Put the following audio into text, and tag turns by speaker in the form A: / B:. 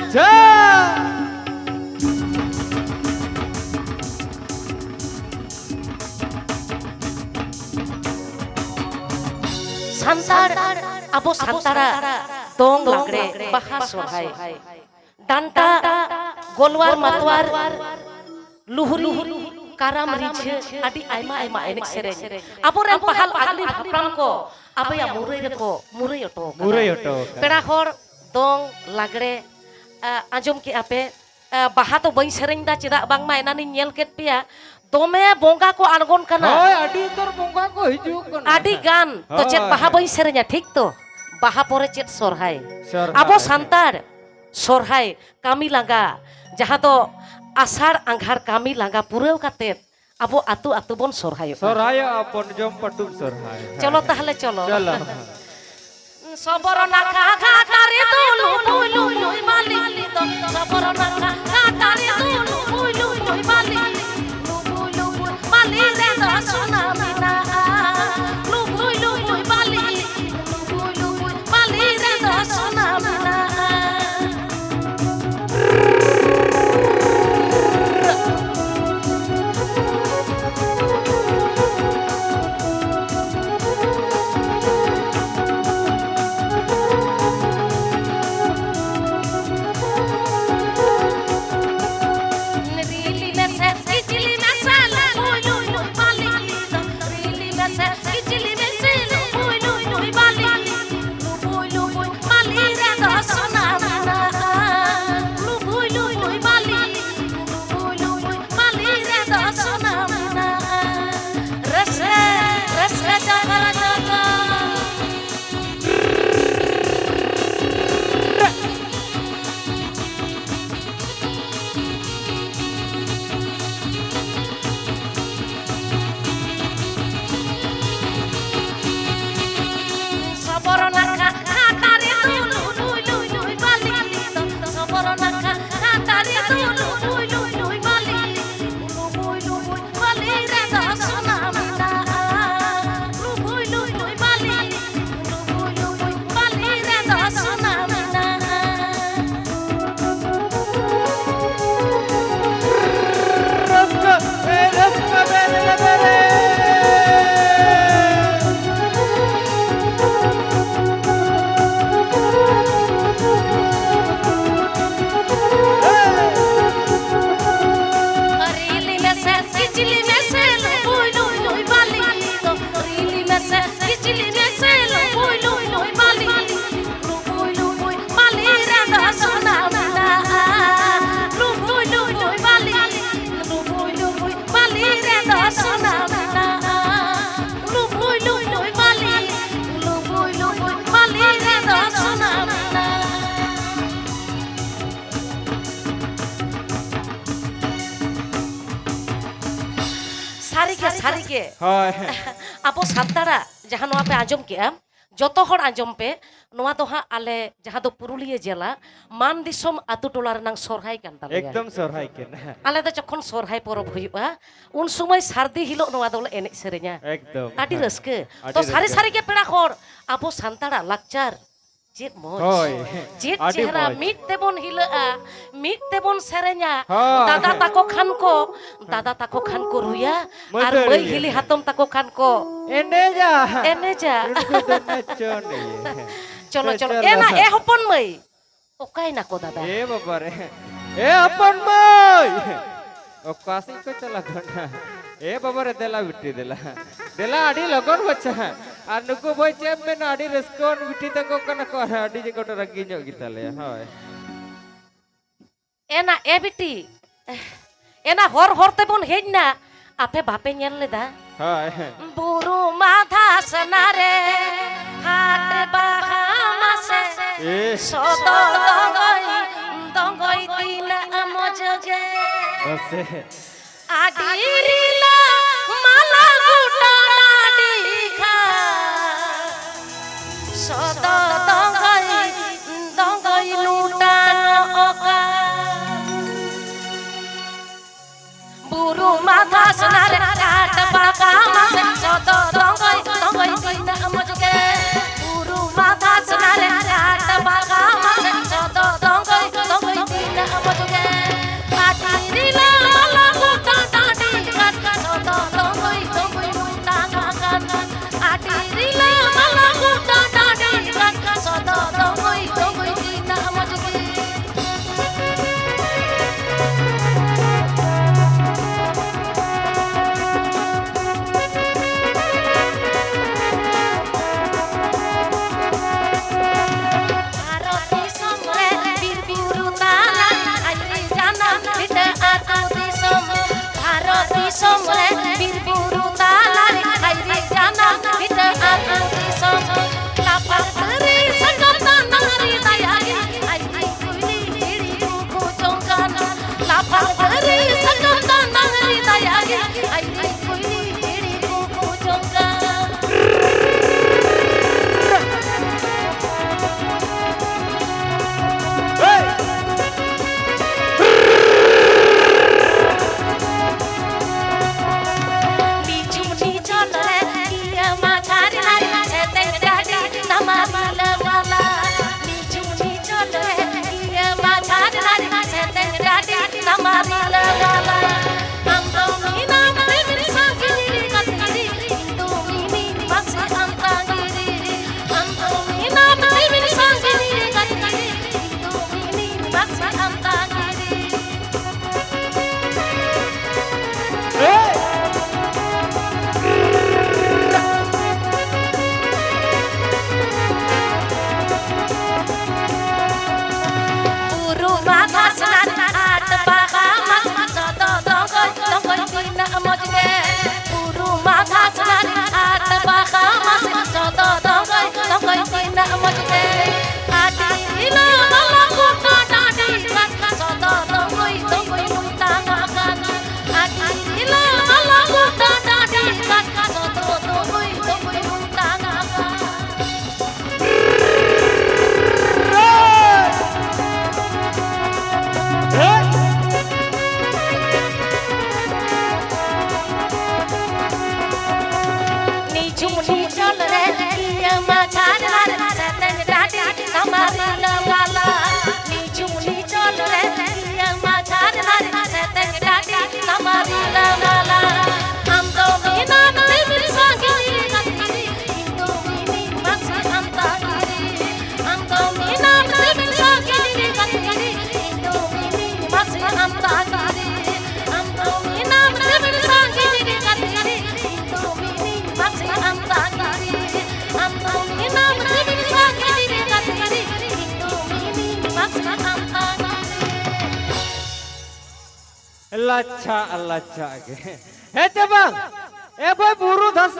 A: Santar abo santara dong lagre baha sohai danta golwar matwar luhuri karam riche adi aima enek sereng abo ren pahal agli hapram ko abo ya murai oto pera hor dong lagre ajom ki ape baha to bain sereng da cedak bang ma enani nyel ket pia dome bongga ko argon kana
B: hoy adi tor bongga ko hijuk kana
A: adi gan to chet baha bain serenya ঠিক তো baha pore chet sorhai abo santar sorhai kami langga jaha to asar angghar kami langga pureu katet abo atu bon sorhai
B: apon jom patun sorhai
A: cholo tahle cholo soborona kha tare to lu mali to soborona kha tare to lu mali mali re do sona mina lu mali mali re do sona mina सारी abo santara jahan noa pe anjom ke am joto hor anjom pe noa to ha ale jaha do Purulia jela man disom atu tola renang sorhai kan taleya
B: ekdom sorhai ken
A: ale do jokhon sorhai porob huyuga un sumai sardi hilo noa do enek serenya
B: ekdom
A: adi rauske to sari ke pera hor abo santara lakchar Jit moj, jit chehra mit tebon hila'a, mit tebon serenya, dada tako khan ko ruya, ar mai hili hatom tako khan ko. Eneja. Cholo, ena hopon mai. Okai nako dada.
B: Babare. Hopon mai. Okasi ko chala gona. Babare dela bitti dela adi logon bacha. আর নুকু বই চেম্বে না আডি রেসকন বিটি তঙ্গ কনা করা আডি যে গোটা রাগি ñok গিতালে হয়
A: এনা এ বিটি এনা হর তেবন hedge না আপে বাপে ñel লেদা
B: হয়
A: বুরু মাথা সনারে হাট বাহা মাসে সদ দঙ্গই দিন আমজগে
B: বসে
A: আডি রিলা মালা গুটা নাডি খা সদ দঙ্গই লুটান ওকা বুরু মাথা সনারে কাট বাকা মাসে সদ দঙ্গই দিন আমজগে বুরু মাথা সনারে কাট বাকা মাসে সদ দঙ্গই
B: लच्छा लच्छा के हे ते बंग ए भाई बुरु धस